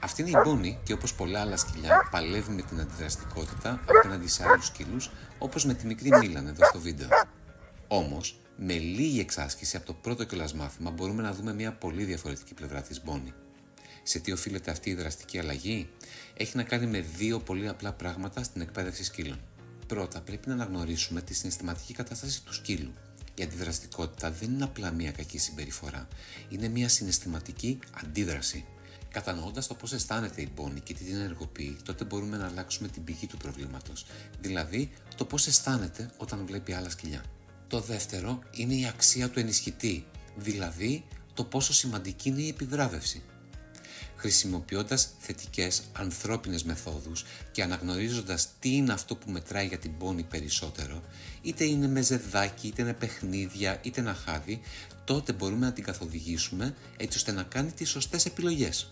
Αυτή είναι η Bonnie και όπως πολλά άλλα σκυλιά παλεύει με την αντιδραστικότητα απέναντι σε άλλους σκύλους, όπως με τη μικρή Μίλαν εδώ στο βίντεο. Όμως, με λίγη εξάσκηση από το πρώτο κιόλας μάθημα μπορούμε να δούμε μια πολύ διαφορετική πλευρά της Bonnie. Σε τι οφείλεται αυτή η δραστική αλλαγή? Έχει να κάνει με δύο πολύ απλά πράγματα στην εκπαίδευση σκύλων. Πρώτα, πρέπει να αναγνωρίσουμε τη συναισθηματική κατάσταση του σκύλου. Η αντιδραστικότητα δεν είναι απλά μια κακή συμπεριφορά, είναι μια συναισθηματική αντίδραση. Κατανοώντας το πώς αισθάνεται η Bonnie και τι την ενεργοποιεί, τότε μπορούμε να αλλάξουμε την πηγή του προβλήματος, δηλαδή το πώς αισθάνεται όταν βλέπει άλλα σκυλιά. Το δεύτερο είναι η αξία του ενισχυτή, δηλαδή το πόσο σημαντική είναι η επιβράβευση. Χρησιμοποιώντας θετικές ανθρώπινες μεθόδους και αναγνωρίζοντας τι είναι αυτό που μετράει για την Bonnie περισσότερο, είτε είναι με ζεδάκι, είτε είναι παιχνίδια, είτε ένα χάδι, τότε μπορούμε να την καθοδηγήσουμε έτσι ώστε να κάνει τις σωστές επιλογές.